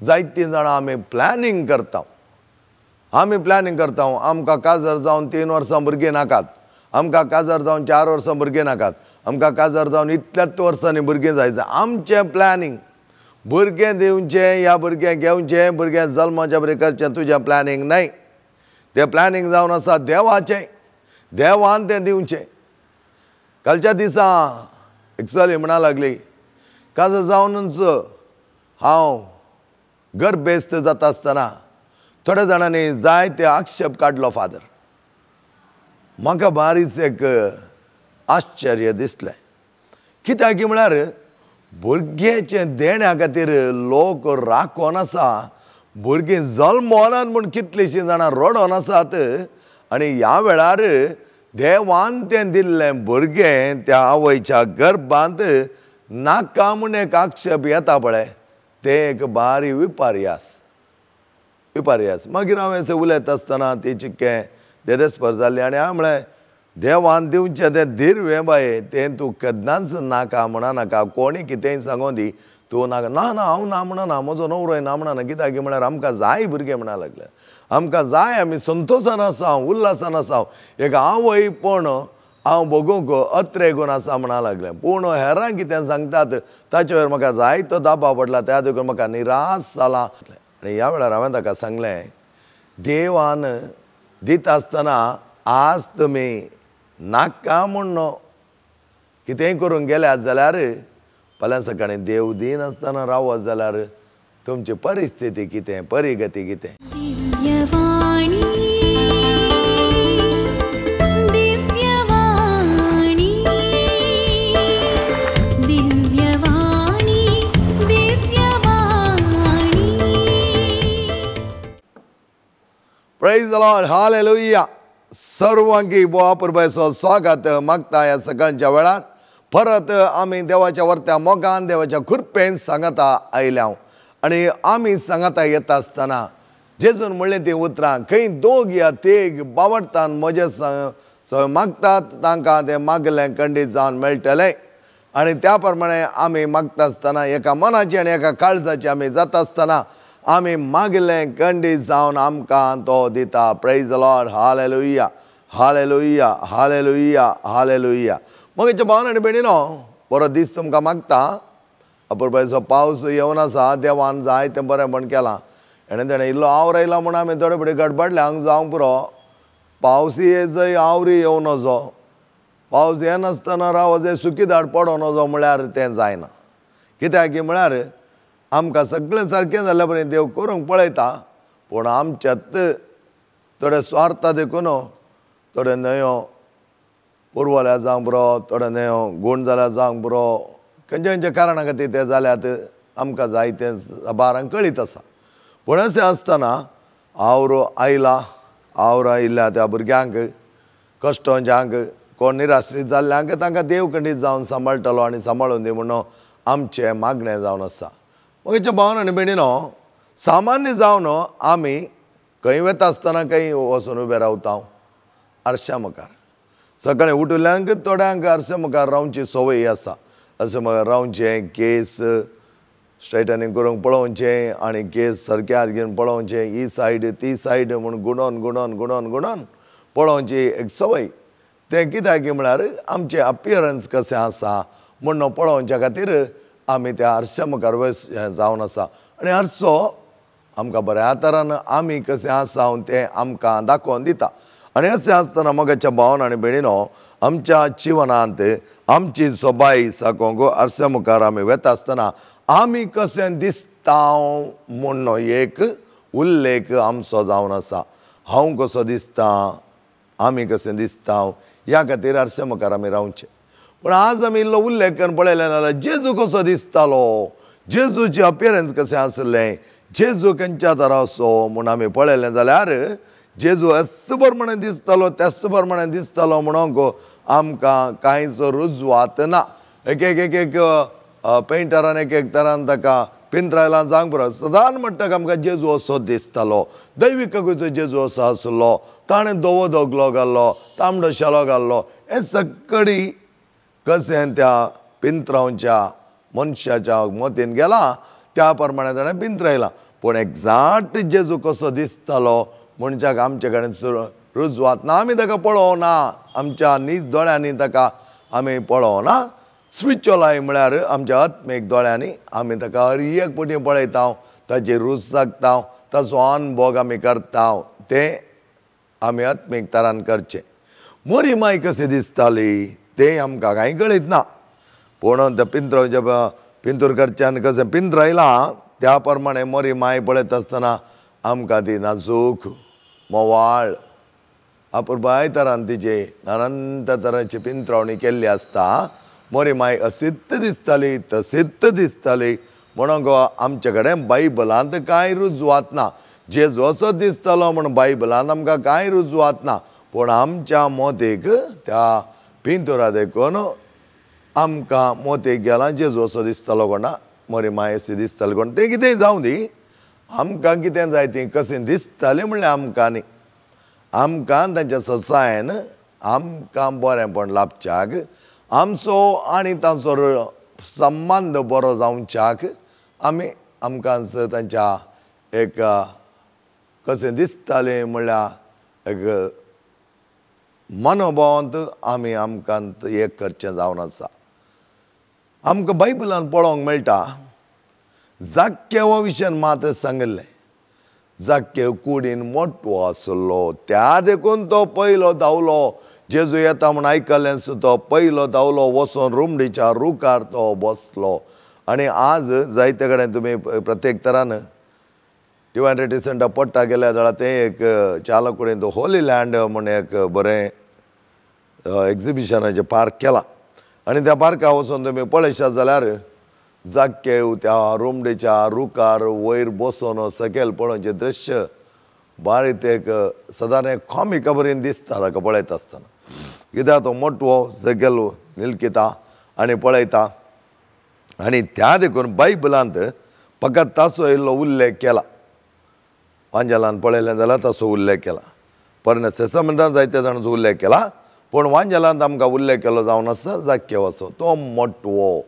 जायतीं जाणां आमी प्लॅनिंग करता. आमी प्लॅनिंग करता आमकां काजार जावन 3 वर्सां भुरगीं नाकात, आमकां काजार जावन 4 वर्सां भुरगीं नाकात, आमकां काजार जावन इतल्याच वर्सांनी भुरगीं जायचें. आमचें प्लॅनिंग भुरगें दिवचें या भुरगें घेवचें भुरगें जल्माच्या बरें करचें तुजें प्लॅनिंग न्हय. तें प्लॅनिंग जावन आसा देवाचें. देवान तें दिवचें. कालच्या दिसा एक चली म्हणा लागली काजार जावनूच हांव गर्भेस्त जाता आसतना थोड्या जाणांनी जायते आक्षेप काडलो फादर. म्हाका बारीच एक आश्चर्य दिसलें. कित्याक म्हळ्यार भुरग्याचें देण्या खातीर लोक राखोन आसा, भुरगीं जल्मोनात म्हूण कितलींशीं जाणां रडोन आसात. आनी ह्या वेळार देवान तें दिल्लें भुरगें त्या आवयच्या गर्भांत नाका म्हूण एक आक्षेप येता पळय, तें एक बारी विपर्यास. मागीर हांवें उलयता आसतना ती चिक्कें देदेस्पर जाल्ली आनी हांवें म्हळें देवान दिवचें तें दिर्वें बाये तें तूं केन्नाच नाका म्हणनाका. कोणी कितेंय सांगो दी तूं नाका. ना ना हांव ना म्हणना, म्हजो न्हवरोय ना म्हणना. कित्याक म्हळ्यार आमकां जाय भुरगें म्हणा लागलें. आमकां जाय, आमी संतोशान आसा, उल्हासान आसा. एक आवय पण हांव बगूंक अत्रेगून आसा म्हणा लागलें. पूण हेरां कितें सांगतात ताचे वयर म्हाका जायतो दाबाव पडला. त्या देखून म्हाका निराश जालां. आनी ह्या वेळार हांवें ताका सांगलें देवान दिता आसतना आज तुमी नाका म्हूण कितेंय करूंक गेल्यात जाल्यार फाल्यां सकाळीं देव दिनासतना रावत जाल्यार तुमची परिस्थिती कितें, परिगती कितें. Praise the Lord, hallelujah. सर्वांकी बोआ पुरबायचो स्वागत मागता ह्या सकाळच्या वेळार. परत आमी देवाच्या वर्त्या मोगान देवाच्या कृपेन सांगता आयल्या. आनी आमी सांगता येता आसतना जेजून म्हणलें ती उतरां खंय 2 या 3 बावडटान म्हजे मागतात तांकां तें मागलें खंडीत जावन मेळटलें. आनी त्या प्रमाणे आमी मागता आसतना एका मनाची आनी एका काळजाची आमी जाता आसतना आमी मागलें खंडीत जावन आमकां तो दिता. Praise the Lord, hallelujah, hallelujah, hallelujah, hallelujah. मोगेच्या भावन आनी भयणीनो, बरो दीस तुमकां मागता. अपुरबायचो पावस येवन आसा. देवान जायतें बरेंपण केलां. ताणें इल्लो आवरो येयला म्हूण आमी थोडे फुडें गडबडले हांगा जावंक पुरो. पावसी येजय आवरी येवन वचो. पावस येनासतना राव जंय सुकीदाड पडोन वचो म्हळ्यार तें जायना. कित्याक म्हळ्यार आमकां सगळें सारकें जाल्ल्या पर्यंत देव करूंक पळयता. पूण आमच्यात थोडे स्वार्था देखून थोडे न्हयो पुरवल्या जावंक पुरो, थोडे न्हयो गूण जाल्यार जावंक पुरो. खंयच्या खंयच्या कारणां खातीर ते जाल्यात आमकां जायतें साबारांक कळीत आसा. पूण अशें आसतना आवरो आयला, आवरो आयिल्ल्या त्या भुरग्यांक, कश्टोच्यांक, कोण निराश्रीत जाल्ल्यांक तांकां देव खंडीत जावन सांबाळटलो आनी सांबाळून दी म्हणून आमचें मागणें जावन आसा. म्हज्या भावन आनी भयणीनो, सामान्य जावन आमी खंय वता आसतना खंय वचून उबे रावता आरशा मुखार. सकाळीं उठिल्ल्यांक थोड्यांक आरशा मुखार रावची संवय आसा. आरशा मुखार रावचें, केस स्ट्रेटनिंग करूंक पळोवचें आनी केस सारके हात घेवन पळोवचें, ही सायड ती सायड म्हूण गुणोन गुणोन गुणोन गुणोन पळोवची एक संवय. तें कित्याक म्हळ्यार आमचें अपियरन्स कशें आसा म्हूण पळोवच्या खातीर आमी त्या आरशा मुखार जावन आसा. आनी आरसो आमकां बऱ्या तरान आमी कशें आसा तें आमकां दाखोवन दिता. आनी अशें आसतना मोगाच्या भावन आनी भयणीनो, आमच्या जिवनांत आमची सोबाय साकोंक आरशा मुखार आमी वेता आसतना आमी कशें दिसता म्हूण एक उल्लेख आमचो जावन आसा. हांव कसो दिसता, आमी कशें दिसता ह्या खातीर आरशा मुखार आमी रावचें. पूण आज आमी इल्लो उल्लेख करून पळयलें जाल्यार जेजू कसो दिसतालो, जेजूचें अपियरन्स कशें आसलें, जेजू खंयच्या तराचो म्हूण आमी पळयलें जाल्यार जेजू अस प्रमाणे दिसतालो तेच प्रमाणे दिसतालो म्हणूंक आमकां कांयच रुजवात ना. एक एक एक एक पेंटरान एक एक तरान ताका पिंत्रायलां जावंक पुरो. सदांच म्हणटा आमकां जेजू असो दिसतालो. दैविकाकूचो जेजू असो आसलो. ताणें धवो दोगलो घाल्लो, तांबडो शेलो घाल्लो. हें सगळी कशें त्या पिंत्रांवच्या मनशाच्या मतीन गेलां त्या प्रमाणे ताणें पिंतरायलां. पूण एक्झॅक्ट जेजू कसो दिसतालो मनशाक आमचे कडेन रुजवात ना. आमी ताका पळोवना, आमच्या नीज दोळ्यांनी ताका आमी पळोवना. स्पिरिच्युअल आय म्हळ्यार आमच्या आत्मीक दोळ्यांनी आमी ताका हर एक पटी पळयता, ताची रूच जगता, ताचो अनुभव आमी करता. तें आमी आत्मीक तरान करचें. मोरी माय कशी दिसताली तें आमकां कांय कळीत ना. पूण त्या पिंतूरकरच्यान कशें पिंतरायलां त्या प्रमाणे मोरी माय पळयत आसतना आमकां ती नाजूक, मोवाळ, अपुरबाय तरान तिची अनंत तरांची पिंतरावणी केल्ली आसता. मोरी माय असिद्ध दिसताली, तसिद्ध दिसताली. म्हणून गो आमचे कडेन बायबलांत कांय रुजवात ना. जेजू असो दिसतालो म्हूण बायबलांत आमकां कांय रुजवात ना. पूण आमच्या मोतीक त्या पिंतुरा देखून आमकां मोतीक गेलां जेजू असो दिसतालो कोणा, मोरी माय अशी दिसताली कोण. तें कितेंय जावं दी, आमकां कितें जाय ती कशें दिसतालें म्हणल्यार आमकां न्ही. आमकां तांच्या ससायन आमकां बरेंपण लाभच्याक, आमचो आनी तांचो संबंद बरो जावच्याक आमकां तांच्या एक कशें दिसतालें म्हणल्यार एक मनोभावांत आमकां एक करचें जावन आसा. आमकां बायबलांत पळोवंक मेळटा, जाक्के हो विशय मात सांगिल्लें. जाक्के कुडीन मोठो आसलो, त्या देखून तो पयलो धांवलो. जेजू येता म्हूण आयकल्लें तो पयलो धांवलो, वचून रुमडीच्या रुखार तो बसलो. आनी आज जायते कडेन तुमी प्रत्येक तरान डिवायन रिट्रीट सेंटर पडटा गेल्या जाल्यार तें एक चालकुडीन होली लँड म्हूण एक बरें एक्झिबिशनाचें पार्क केलां. आनी त्या पार्काक वचून तुमी पळयशात जाल्यार जाक्के त्या रुमडीच्या रुखार वयर बसून सकयल पळोवचें दृश्य बारीक एक सादारण एक कॉमिका बरें दिसता ताका पळयत आसतना. कित्याक तो मोठो सकयल निलकिता आनी पळयता. आनी त्या देखून बायबलांत फकत ताचो इल्लो उल्लेख केला. वांजेलांत पळयलें जाल्यार ताचो उल्लेख केला. परने सेसमंतांत जायते जाणांचो उल्लेख केला, पूण वांजेलांत आमकां उल्लेख केलो जावन आसा जाक्के वचो. तो मोठो,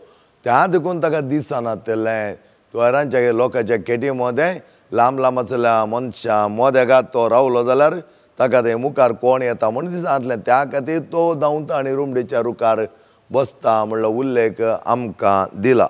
त्या देखून ताका दिसना तेलें तुवारांच्या लोकांच्या केटी मदें लांब लांब आसल्या मनशां मदेगात तो रावलो जाल्यार ताका थंय मुखार कोण येता म्हूण दिसनासलें. त्या खातीर तो धांवता आनी रुमडीच्या रुखार बसता म्हणलो उल्लेख आमकां दिला.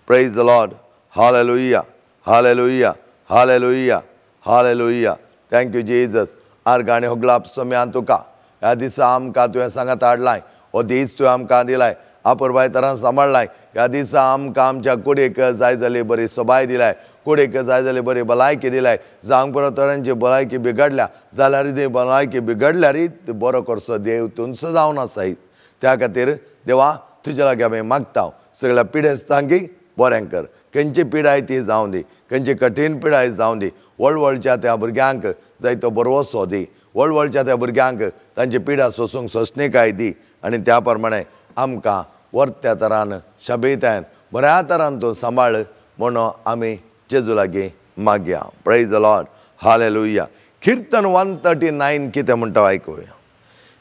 Praise the Lord. Hallelujah, hallelujah, hallelujah, hallelujah. Thank you Jesus. आर्गाणी होगलाप सोम्यान तुका ह्या दिसा आमकां तुवें सांगात हाडलाय. हो दीस तुवें आमकां दिलाय, आपुरबाय तरान सांबाळलाय. ह्या दिसा आमकां आमच्या कुडीक जाय जाली बरी सोबाय दिलाय, कुडीक जाय जाली बरी भलायकी दिलाय. जावंक पुरो तरांची भलायकी बिगडल्या जाल्यार ती भलायकी बिगडल्यार बरो करचो देव तुमचो जावन आसा. त्या खातीर देवा तुजे लागीं आमी मागता, सगळ्या पिडेस्तांकी बरें कर. खंयची पिडाय ती जावं दी, खंयची कठीण पिडाय जावं दी. व्हडव्हडच्या त्या भुरग्यांक जाय तो बरवसो दी. व्हडव्हडच्या त्या भुरग्यांक तांची पिडा सोसूंक सोंसणीकाय दी. आनी त्या प्रमाणे आमकां वर्त्या तरान शबैतान बऱ्या तरान तूं सांबाळ म्हणून आमी जेजू लागीं मागया. Praise the Lord. हालेलुया. किर्तन 139 कितें म्हणटा आयकुया.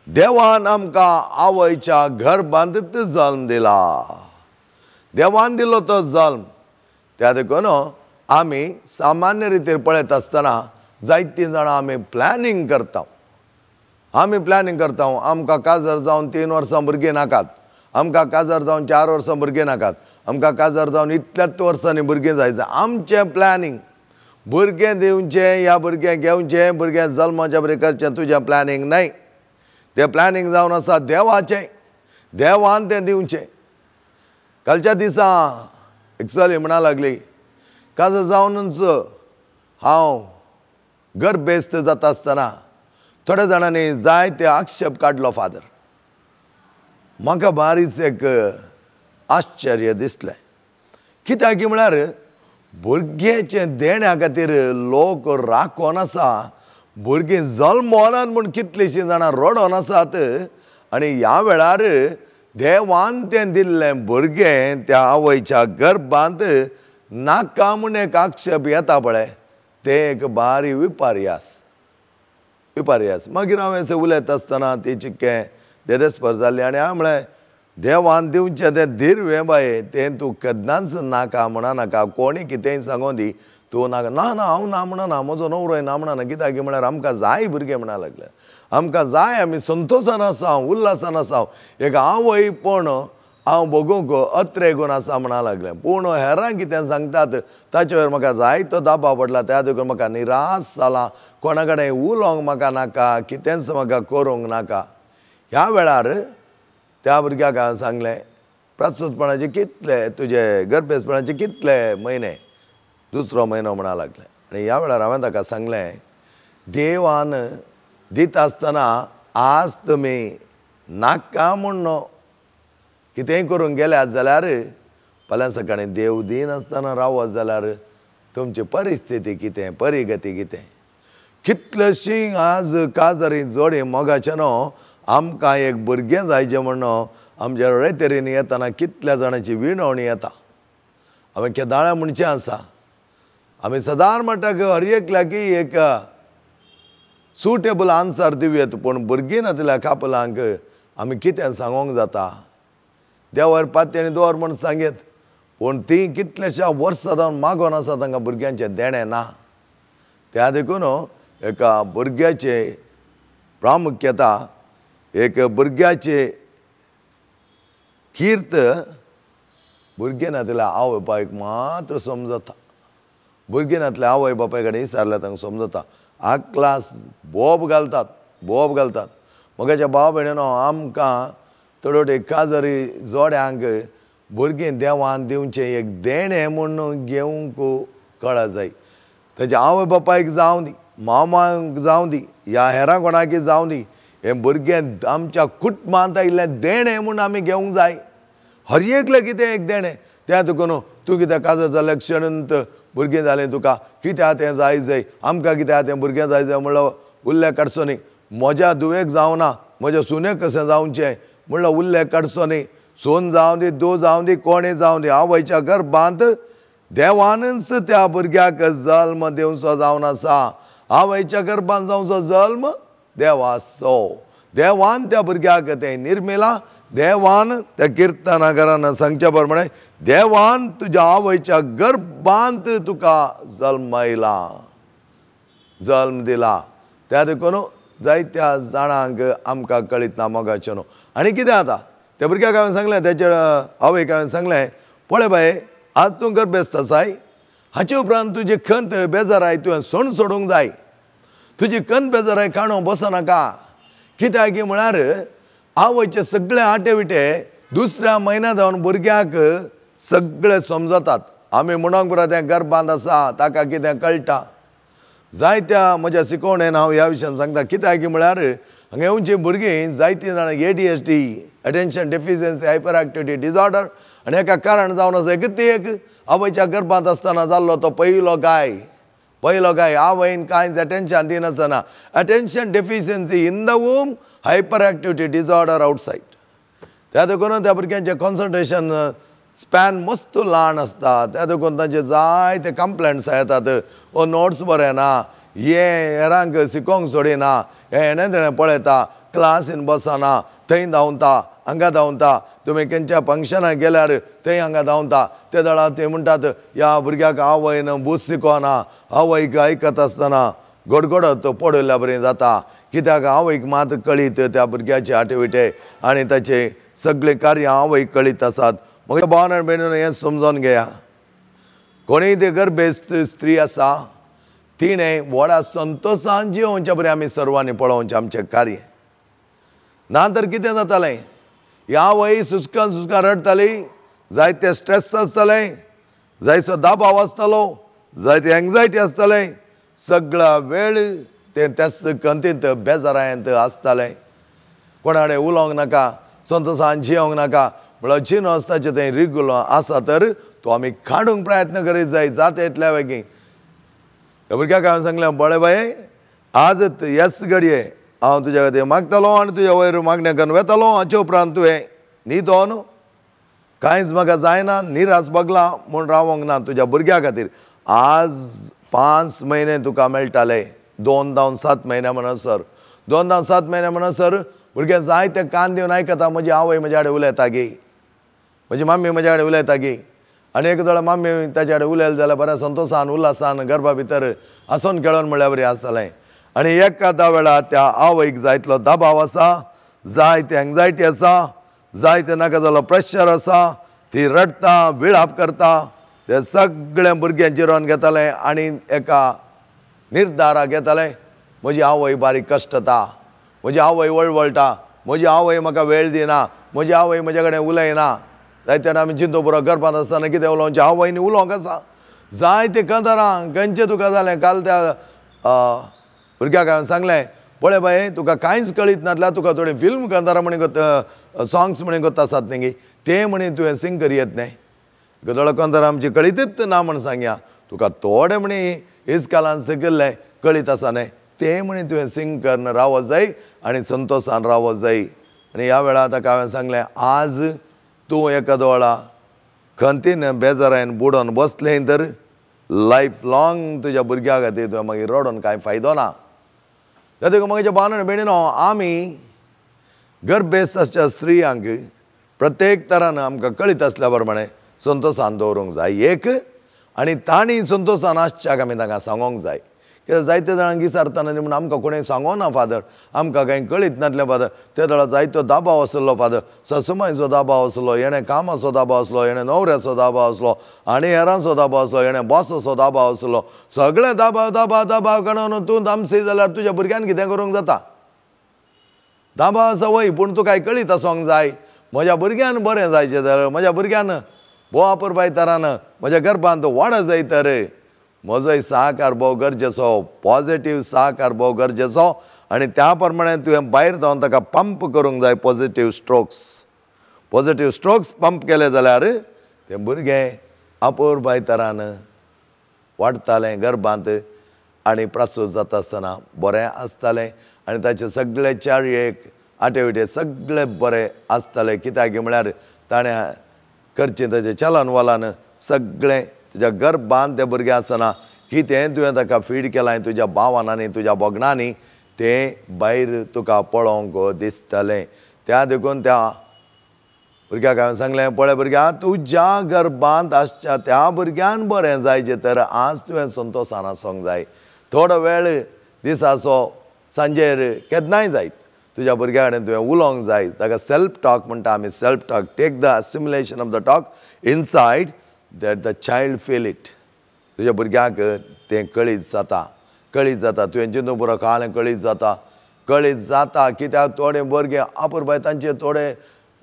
देवान आमकां आवयच्या गर्भांत जल्म दिला. देवान दिलो तो जल्म. त्या देखून आमी सामान्य रितीर पळयत आसतना जायतीं जाणां आमी प्लॅनिंग करता. आमकां काजार जावन 3 वर्सां भुरगीं नाकात, आमकां काजार जावन 4 वर्सां भुरगीं नाकात, आमकां काजार जावन इतल्याच वर्सांनी भुरगीं जायचं. आमचें प्लॅनिंग भुरगें दिवचें, ह्या भुरगें घेवचें, भुरगें जल्माच्या बरें करचें तुजें प्लॅनिंग न्हय. तें प्लॅनिंग जावन आसा देवाचें. देवान तें दिवचें. कालच्या दिसा एक चली म्हणा लागली, काजार जावनूच हांव गर्भेस्त जाता आसतना थोड्या जाणांनी जायते आक्षेप काडलो फादर. म्हाका बारीच एक आश्चर्य दिसलें. कित्याक म्हळ्यार भुरग्याचें देण्या खातीर लोक राखोन आसा. भुरगीं जल्मोनात म्हूण कितलींशीं जाणां रडोन आसात. आनी ह्या वेळार देवान तें दिल्लें भुरगें त्या आवयच्या गर्भांत नाका म्हूण एक आक्षेप येता पळय, तें एक बारी विपर्यास. मागीर हांव अशें उलयत आसतना ती चिक्कें देदेस्पर जाल्ली. आनी हांवें म्हळें देवान दिवचें तें दिर्वे बाये तें तूं केन्नाच नाका म्हणा नाका. कोणी कितेंय सांगों दी तूं नाका. ना ना हांव ना म्हणना, म्हजो नवरोय ना म्हणना. कित्याक म्हळ्यार आमकां जाय भुरगे म्हणा लागले. आमकां जाय, आमी संतोशान आसां, उल्हासान आसां. एक आवय पण हांव बगूंक अत्रेगून आसा म्हणा लागलें. पूण हेरांक कितें सांगतात ताचे वयर म्हाका जायतो दबाव पडला. त्या देखून म्हाका निराश जालां. कोणा कडेन उलोवंक म्हाका नाका, कितेंच म्हाका करूंक नाका. ह्या वेळार त्या भुरग्याक हांवें सांगलें, प्रस्तुतपणाचे कितले तुजे गर्भेसपणाचे कितले म्हयने? दुसरो म्हयनो म्हणा लागलें. आनी ह्या वेळार हांवें ताका सांगलें, देवान दिता आसतना आज तुमी नाका म्हणून कितेंय करूंक गेल्यात जाल्यार फाल्यां सकाळीं देव दिनासतना रावत जाल्यार तुमची परिस्थिती कितें, परिगती कितें? कितलेशीं आज काजारी जोडी मोगाचें न्हू आमकां एक भुरगें जायचें म्हणून आमच्या रेतेरीन येतना कितल्या जाणांची विणवणी येता. हांवें केदाळ्या म्हणचें आसा, आमी सदांच म्हणटात हर एकल्याक एक सुटेबल आन्सर दिवयात. पूण भुरगीं नातल्या कापलांक आमी कितें सांगोंक जाता? देवार पातयेणी दवर म्हूण सांगयत. पूण तीं कितलेशा वर्सां जावन मागोन आसा तांकां भुरग्यांचें देणें ना. त्या देखून एका भुरग्याचे प्रामुख्यता, एक भुरग्याचे किर्त भुरगें नातल्या आवय बापायक मात्र समजता. भुरगीं नातल्या आवय बापाय कडेन विचारल्यार तांकां समजता. आकलास बोब घालतात, बोब घालतात. मोगाच्या भाव भयणीनो, आमकां थोडे काजरी जोड्यांक भुरगीं देवान दिवचें एक देणें म्हणून घेवंक कळा जाय. ताच्या आवय बापायक जावं दी, मामाक जावं दी, ह्या हेरां कोणाकी जावं दी, हें भुरगें आमच्या कुटुंबांत आयिल्लें देणें म्हूण आमी घेवंक जाय. हर एकलें कितें एक देणें. त्या देखून तूं कितें काजर जाल्या क्षणांत भुरगें जालें तुका कित्या तें जाय जाय, आमकां कित्या तें भुरगें जाय जाय म्हणल्यार उरलें काडचो न्ही. म्हज्या धुवेक जावं ना, म्हज्या सुनेक कशें जावचें म्हणल्यार उरलें काडचो न्ही. सून जावं दी, धूव जावं दी, कोणें जावं दी, आवयच्या गर्भांत देवानच त्या भुरग्याक जल्म दिवचो जावन आसा. आवयच्या गर्भांत जावचो जल्म देवाचो. देवान त्या भुरग्याक तें निर्मिलां. देवान त्या किर्तनाकारान सांगच्या प्रमाणे देवान तुज्या आवयच्या गर्भांत तुका जल्मयला, जल्म दिला. त्या देखून जायत्या जाणांक आमकां कळीत ना मोगाचें न्हू. आनी कितें जाता त्या भुरग्याक हांवें सांगलें, तेच्या आवयक हांवें सांगलें, पळय बाये, आज तूं गर्भेस्त आसाय, हाचे उपरांत तुजी खंत बेजाराय तुवें सण सोडूंक जाय. तुजी खंत बेजाराय काणो बसनाका. कित्याक की म्हळ्यार आवयचे सगळे आटेविटे दुसऱ्या म्हयन्यांत जावन भुरग्याक सगळे समजतात. आमी म्हणोंक पुरो तें गर्भांत आसा, ताका कितें कळटा. जायत्या म्हज्या शिकोवणेन हांव ह्या विशयान सांगता. कित्याक की म्हळ्यार हांगा येवचीं भुरगीं जायतीं जाणांक ADHD, attention deficiency hyper activity disorder, आनी हेका कारण जावन आसा एक आवयच्या गर्भांत आसतना जाल्लो तो पयलो गाय. आवयन कांयच अटेन्शन दिनासतना attention deficiency in the womb, hyper activity disorder outside. त्या देखून त्या भुरग्यांचें कॉन्सन्ट्रेशन स्पॅन मस्त ल्हान आसता. त्या देखून तांचे जायते कंप्लेंट्स येतात. ओ नोट्स बरे ना, हे हेरांक शिकोवंक सोडिना, हे हेणें तेणें पळयता, क्लासीन बसना, थंय धांवता, हांगा धांवता. तुमी खंयच्या फंक्शनाक गेल्यार थंय हांगा धांवता. ते दळा ते म्हणटात ह्या भुरग्याक आवयन बूस शिकोवना, आवयक आयकत आसतना गडगडत पडयल्या बरें जाता. कित्याक आवयक मात कळीत त्या भुरग्याचे आटिविटे आनी ताचे सगळे कार्य आवयक कळीत आसात. म्हज्या भावान भयणीन हें समजोन घेया. कोणीय ती गर्भेस्त स्त्री आसा, तिणें व्हडा संतोशान जियोवचें बरें आमी सर्वांनी पळोवचें आमचें कार्य. ना तर कितें जातालें, ह्या आवय सुस्कान रडटाली, जायते स्ट्रेस आसतालें, जायसो दाबाव आसतालो, जायती एंग्जायटी आसतालें, सगळा वेळ तें त्याच खंतींत बेजारायंत आसतालें. कोणा कडेन उलोवंक नाका, संतोशान जियोंक नाका. म्हळ्यार जिनो आसताचें थंय रिगुलो आसा तर तो आमी काडूंक प्रयत्न करीत जाय जाता इतल्या बेगीन. ह्या भुरग्याक हांवें सांगलें, बळे बाये, आज ह्याच घडये हांव तुज्या खातीर मागतालो आनी तुज्या वयर मागणें करून वेतालो. हाचे उपरांत तुवें न्हिदोन कांयच म्हाका जायना, निराश बगला म्हूण रावोंक ना तुज्या भुरग्या खातीर. आज 5 म्हयने तुका मेळटाले, 2 जावन 7 म्हयन्या म्हणसर, 2 जावन 7 म्हयन्या म्हणसर भुरगे जायते कान दिवन आयकता म्हजी आवय म्हज्या कडेन उलयता गे, म्हजी माम्मी म्हज्या कडेन उलयता गे. आनी एक दोळ माम्मी ताच्या कडेन उलयलें जाल्यार बरें संतोशान उल्हासान गर्भा भितर हांसून खेळोन म्हणल्यार बरी आसतलें. आनी एकादा वेळार त्या आवयक जायतलो दबाव आसा, जायते एंग्जायटी आसा, जायते नाका जालो प्रेशर आसा, ती रडटा विळाप करता. ते सगळें भुरगें जिरोवन घेतालें आनी एका निर्धाराक येतालें, म्हजी आवय बारीक कश्टता, म्हजी आवय वळवळटा, म्हजी आवय म्हाका वेळ दिना, म्हजी आवय म्हजे कडेन उलयना. जायते आमी चिंतो पुरो गर्भांत आसतना कितें उलोवचें, आवयनी उलोवंक आसा. जायते कंदरां खंयचें तुका जालें. काल त्या भुरग्याक हांवें सांगलें, पळय बाये तुका कांयच कळीत नासल्यार तुका थोडी फिल्म कंदरां म्हणी सॉंग्स म्हणी गोत आसात न्ही, ते म्हणी तुवें सिंग करी येत न्ही. गदोळ कंदरां आमची कळीतच ना म्हण सांगया. तुका थोडे म्हणी इस्कालान शिकिल्ले कळीत आसा न्ही, ते म्हणी तुवें सिंग करन रावत जाय आनी संतोशान रावत जाय. आनी ह्या वेळार ताका हांवें सांगलें, आज तूं एकादो वेळा खंतीन बेजारायन बुडोवन बसलें तर लायफ लाँग तुज्या भुरग्या खातीर तुवें मागीर रडोन कांय फायदो ना. देखून म्हज्या भावांनो भयणीनो, आमी गर्भेस्थाच्या स्त्रियांक प्रत्येक तरान आमकां कळीत आसल्या प्रमाणें संतोशान दवरूंक जाय एक, आनी तांणी संतोशान आसच्याक आमी तांकां सांगोंक जाय. कित्याक जायते जाणांक विचारतना न्ही म्हण आमकां कोणें सांगोना फादर, आमकां कांय कळीत नासलें फादर. ते वेळार जायतो दाबाव आसलो फादर, ससुमायचो दाबाव आसलो, हेणें कामाचो दाबाव आसलो, हेणें न्हवऱ्याचो दाबाव आसलो, आनी हेरांचो दाबाव आसलो, हेणें बॉसाचो दाबाव आसलो. सगळे दाबाव दाबाव दाबाव काडून तूं दामसी जाल्यार तुज्या भुरग्यान कितें करूंक जाता. दाबाव आसा वय, पूण तूं कांय कळीत आसोंक जाय. म्हज्या भुरग्यान बरें जायचें तर, म्हज्या भुरग्यान बोवा पुरबाय तरान म्हज्या गर्भांत वाड जाय तर म्हजोय सहकार भोव गरजेचो, पॉझिटीव सहकार भोव गरजेचो. आनी त्या प्रमाणें तुवें भायर जावन ताका पंप करूंक जाय. पॉझिटीव स्ट्रोक्स पंप केले जाल्यार तें भुरगें अपुरबाय तरान वाडटालें गर्भांत आनी प्रसूत जाता आसतना बरें आसतालें. आनी ताचे सगळे चाळयेक आटेविटे सगळें बरें आसतालें. कित्याक म्हळ्यार ताणें करचें ताचें चलन वलन सगळें तुज्या गर्भांत तें भुरगें आसतना कितें तुवें ताका फीड केलां तुज्या भावान आनी तुज्या भोगणांनी तें भायर तुका पळोवंक दिसतलें. त्या देखून त्या भुरग्याक हांवें सांगलें, पळय भुरग्या, तुज्या गर्भांत आसच्या त्या भुरग्यान बरें जायचें तर आज तुवें संतोशान आसोंक जाय. थोडो वेळ दिसाचो सांजेर केन्नाय जायत तुज्या भुरग्या कडेन तुवें उलोवंक जाय. ताका सेल्फ टॉक म्हणटा आमी. Self talk, take the assimilation of the talk inside that the child feel it. तुज्या भुरग्याक तें कळीत जाता. तुवें चिंतून पुरो कालें कळीत जाता. कित्याक थोडे भुरगे आपुरबाय तांचे थोडे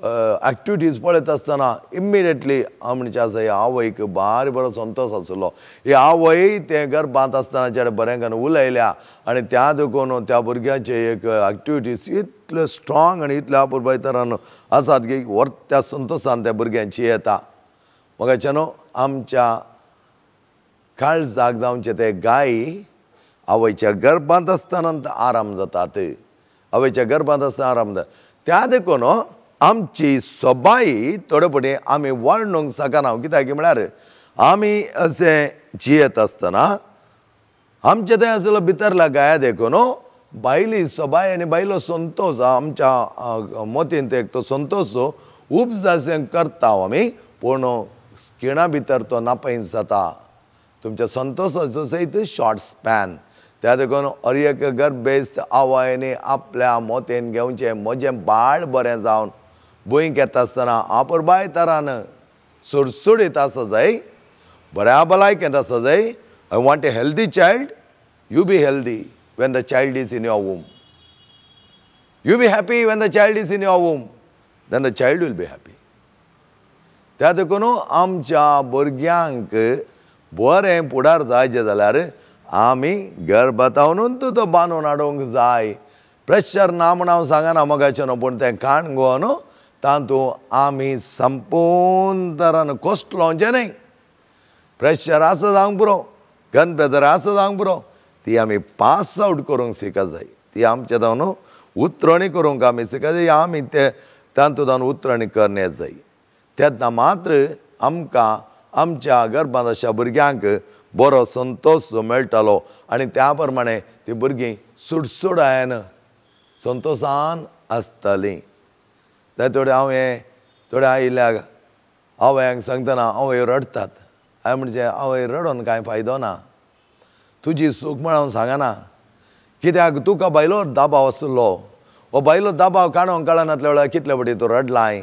एक्टिविटीज पळयत आसतना इमिडिएटली म्हणचे आसा ह्या आवयक बारी बरो संतोश आसलो. ही आवय तें गर्भांत आसतना चेडे बरें करून उलयल्या आनी त्या देखून त्या भुरग्याचे एक एक्टिविटीज इतले स्ट्रॉंग आनी इतले आपुरबाय तरान आसात की त्या संतोशान त्या भुरग्यांची येता. मोगाचेनो आमच्या काळजाक जावचे ते गाय आवयच्या गर्भांत आसतना आराम जातात. आवयच्या गर्भांत आसतना आराम जाता. त्या देखून आमची सोबाय थोडे पटी आमी वाडणूंक शकना. कित्याक म्हळ्यार आमी अशें जियेत आसतना आमचे थंय आसलो भितरल्या गाया देखून भायली सोबाय आनी भायलो संतोश आमच्या मोतीन ते तो संतोश उपजासें करता आमी, पूण स्किणा भितर तो नापयस जाता. तुमच्या संतोशाचो सयत शॉर्ट स्पॅन. त्या देखून हर एक गर्भेस्त आवयनी आपल्या मोतेन घेवचें. म्हजें बाळ बरें जावन भुंयक येता आसतना आपुरबाय तरान सुडसुडीत आसा जाय, बऱ्या भलायकेंत आसा जाय. I want a healthy child. You be healthy when the child is in your womb. You be happy when the child is in your womb. Then the child will be happy. त्या देखून आमच्या भुरग्यांक बरें फुडार जायचें जाल्यार आमी गर्भातावनूच तो बांदून हाडूंक जाय. प्रेशर ना म्हूण हांव सांगना मोगाचें न्हू, पूण तें काण घेवन तातूंत आमी संपूर्ण तरान कश्ट लावचें न्ही. प्रेशर आसा जावंक पुरो, गन बेजार आसा जावंक पुरो, ती आमी पास आउट करूंक शिकत जाय. ती आमचे जावन उतरणी करूंक आमी शिकत जाय. आमी ते तातूंत उतरणी करणे जाय. तेन्ना मात्र आमकां आमच्या गर्भांत अशा भुरग्यांक बरो संतोश मेळटलो आनी त्या प्रमाणें ती भुरगीं सुडसुडायन संतोशान आसतलीं. ते थोडे आयिल्ल्याक आवयांक सांगतना आवय रडतात. हांवें म्हणजे आवय रडोन कांय फायदो ना. तुजी सूख म्हणून सांगना. कित्याक तुका बायलो दाबाव आसलो. हो बायलो दाबाव काडोंक कळनातल्या वेळार कितले फावटी तूं रडलाय,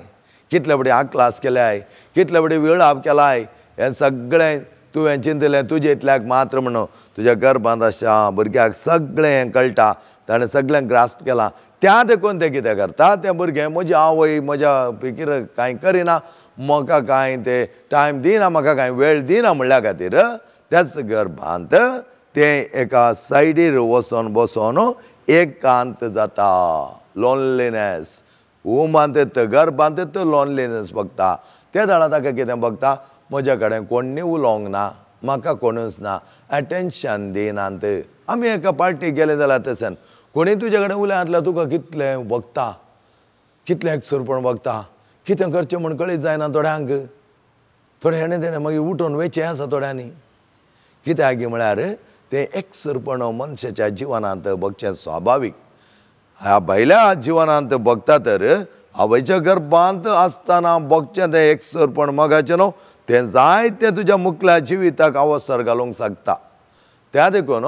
कितले फावटी आक्लास केल्याय, कितले फावटी विळाप केलाय, हें सगळें तुवें चिंतलें तुजे इतल्याक मात्र म्हणून. तुज्या गर्भांत आसच्या भुरग्याक सगळें हें कळटा. ताणें सगळें ग्रास्प केलां. त्या देखून ते कितें करता, तें भुरगें म्हजी आवय म्हज्या फिकीर कांय करिना, म्हाका कांय ते टायम दिना, म्हाका कांय वेळ दिना म्हणल्या खातीर त्याच गर्भांत तें एका सायडीर वचोन बसोन एकांत जाता. लोनलीनेस वुमांत गर्भांत लोनलीनेस बगता. ते दाडा ताका कितें बगता, म्हज्या कडेन कोण्णी उलोवंक ना, म्हाका कोणूच ना, एटेन्शन दिनात. आमी एका पार्टीक गेले जाल्यार तशें कोणी तुजे कडेन उलय आसल्यार तुका कितलें बगता, कितलें एकसरपण बगता. कितें करचें म्हूण कळीत जायना थोड्यांक. थोडे हेणें तेणें मागीर उठून वयचें आसा थोड्यांनी. कित्याक म्हळ्यार तें एकसरपण मनशाच्या जिवनांत बगचें स्वाभावीक. ह्या भायल्या जिवनांत बगता तर आवयच्या गर्भांत आसतना बगचें तें एकसरपण मोगाचें न्हू. तें जायतें तुज्या मुखल्या जिविताक अवसर घालूंक शकता. त्या देखून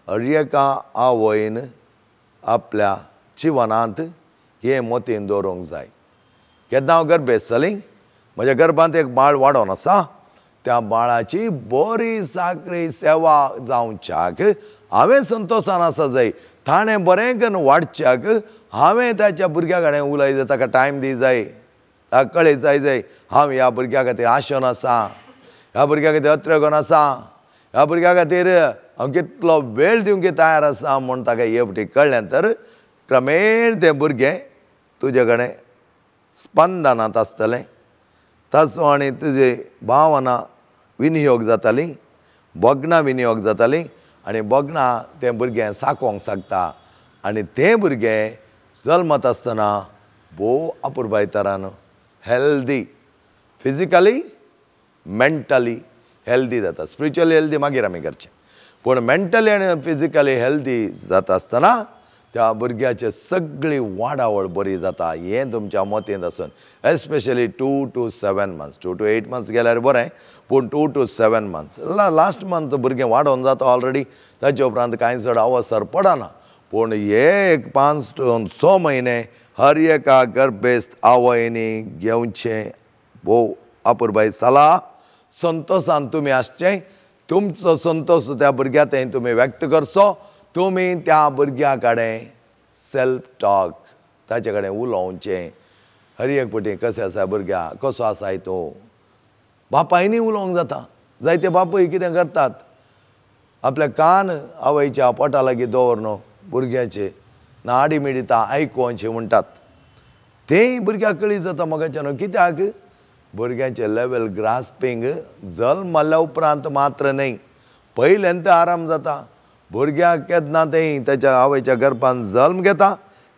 एका आवयन आपल्या जिवनांत हें मोतीन दवरूंक जाय. केन्ना हांव गर्भेत जालीं, म्हज्या गर्भांत एक बाळ वाडोन आसा. त्या बाळाची बरी साकरी सेवा जावच्याक हांवें संतोशान आसा जाय. ताणें बरें करून वाडच्याक हांवें ताच्या भुरग्या कडेन उलय जाय, ताका टायम दी जाय, ताका कळीत जाय हांव ह्या भुरग्या खातीर आशेन आसा, ह्या भुरग्या खातीर अत्रे करून आसा, ह्या भुरग्या खातीर हांव कितलो वेळ दिवंक तयार आसा म्हूण ताका हे फावटी कळ्ळें तर क्रमेण तें भुरगें तुजे कडेन स्पंदनांत आसतलें. ताचो आनी तुजे भावना विनियोग जाताली, बगनां विनियोग जातालीं आनी बगनां तें भुरगें साकोंक शकता. आनी तें भुरगें जल्मत आसतना भोव अपुरबाय तरान हेल्दी, फिजिकली मेंटली हेल्दी जाता. स्पिरिच्युअली हेल्दी मागीर आमी करचें, पूण मेंटली आनी फिजिकली हेल्दी जाता आसतना त्या भुरग्याची सगळी वाडावळ बरी जाता. हें तुमच्या मतींत आसून especially 2 to 7 months. 2 to 8 months गेल्यार बरें, पूण 2 to 7 months लास्ट मंथ भुरगें वाडोवन जाता ऑलरेडी. ताचे उपरांत कांय चड अवसर पडना. पूण हे एक 5 to 6 म्हयने हर एका गर्भेस्त आवयनी घेवचें भोव अपुरबाय सलाह. संतोशान तुमी आसचें. तुमचो संतोश त्या भुरग्या थंय तुमी व्यक्त करचो. तुमी त्या भुरग्या कडेन सेल्फ टॉक, ताचे कडेन उलोवचें. हर एक फावटी कशें आसा भुरग्या, कसो आसाय तूं. बापायनी उलोवंक जाता. जायते बापूय कितें करतात, आपले कान आवयच्या पोटा लागीं दवरून भुरग्याचे नाडी मिडिता आयकुवचें म्हणटात. तेंय भुरग्याक कळीत जाता मोगाचें न्हू. कित्याक भुरग्याचें लेवल ग्रास्पिंग जल्म मारल्या उपरांत मात्र न्हय, पयलें तें आराम जाता. भुरग्याक केन्ना तें ताच्या आवयच्या गर्भांत जल्म घेता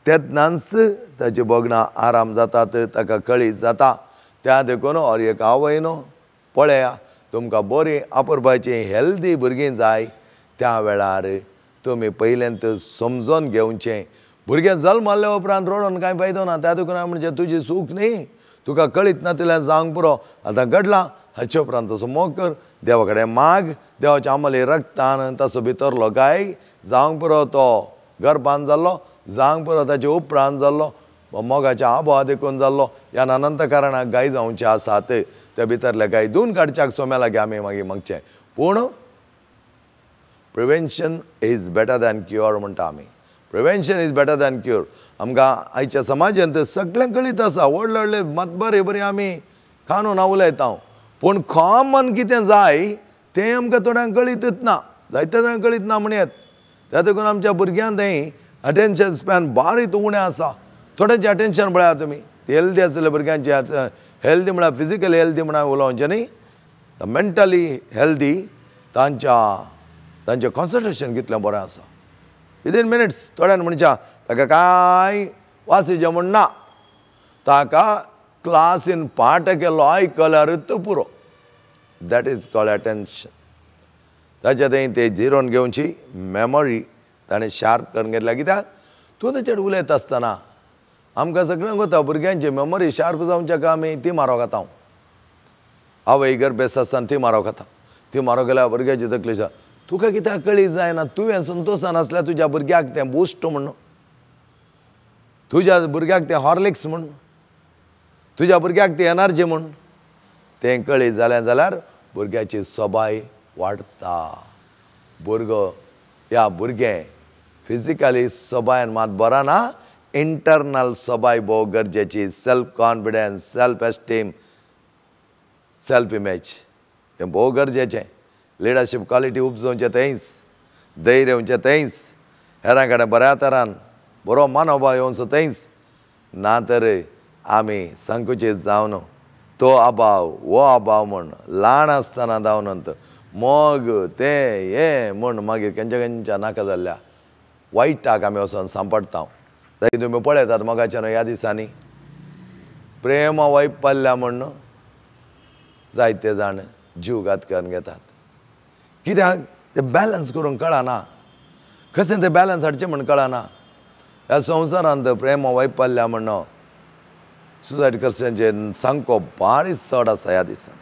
तेन्नाच ताची बगनां आराम जातात, ताका कळीत जाता. त्या देखून हर एक आवय न्हू पळया, तुमकां बरी अपुरबायची हेल्दी भुरगीं जाय त्या वेळार तुमी पयलेंत समजोन घेवचें. भुरगें जल्म मारल्या उपरांत रडोन कांय फायदो ना. त्या देखून हांवें म्हणजे तुजी सूख न्ही, तुका कळीत नासलें जावंक पुरो. आतां घडलां, हाचे उपरांत तसो मोग कर, देवा कडेन माग, देवाच्या अमली रक्तान तसो भितरलो गाय जावंक पुरो. तो गर्भांत जाल्लो जावंक पुरो, ताचे उपरांत जाल्लो मोगाच्या आबोआ देखून जाल्लो, ह्या अनंत कारणाक गाय जावचे आसात. ते भितरले गाय धुवन काडच्याक सोम्या लागीं आमी मागीर मागचें. पूण prevention is better than cure म्हणटा आमी. Prevention is better than cure. आमकां आयच्या समाजांत सगळें कळीत आसा. व्हडले व्हडले मतबरे बरी आमी कानून उलयता, पूण कॉमन कितें जाय तें आमकां थोड्यांक कळीतच ना. जायते जाणांक कळीत ना म्हणयात. त्या देखून आमच्या भुरग्यांक थंय अटेन्शन स्पॅन बारीक उणें आसा. थोड्यांचें अटेन्शन पळया तुमी. हेल्दी आसलेल्या भुरग्यांचे हेल्दी म्हळ्यार फिजिकली हेल्दी म्हण उलोवचें न्ही, मेंटली हेल्दी तांचें कॉन्सन्ट्रेशन कितलें बरें आसा. विदीन मिनिट्स थोड्यान म्हणच्या ताका कांय वासिचें म्हण ना, ताका क्लासीन पाठ केल्लो आयकल्यारूच पुरो. That is called attention. ताच्या थंय ते झिरोवन घेवची मेमरी ताणें शार्प करून घेतल्या. कित्याक तूं तेचेर उलयता आसतना आमकां सगळ्यांक वता भुरग्यांची मेमरी शार्प जावच्या आमी ती मारो खाता आवय गर्भेस आसतना ती मारो खाता ती मारो गेल्यार भुरग्याची तकली तुका कित्याक कळीत जायना तुवें संतोशान आसल्यार तुज्या भुरग्याक तें बूस्ट म्हण तुज्या भुरग्याक तें हॉर्लिक्स म्हण तुज्या भुरग्याक ती एनर्जी म्हण तें कळीत जालें जाल्यार भुरग्याची सबाय वाडटा भुरगो ह्या भुरगें फिजिकली सबायन मात बरा ना इंटरनल सबाय भोव गरजेची self confidence self esteem self image हें भोव गरजेचें लिडरशीप क्वॉलिटी उपजोवचें थंयच धैर्य येवचें थंयच हेरां कडेन बऱ्या तरान बरो मनोभाव येवचो थंयच ना तर आमी संकुचीत जावन तो अभाव वो अभाव म्हण ल्हान आसतना जावनंत मोग तें हें म्हण मागीर खंयच्या नाका जाल्ल्या वायटाक आमी वचोन सांपडटा थंय तुमी पळयतात मोगाच्या ह्या दिसांनी प्रेम वैफल्य म्हण जायते जाण जीव घात करून घेतात कित्याक तें बॅलन्स करूंक कळना कशें तें बॅलन्स हाडचें म्हण कळना ह्या संवसारांत प्रेम वैफल्य म्हणून सुसायड करचेंचे सामको बारीक चड आसा ह्या दिसान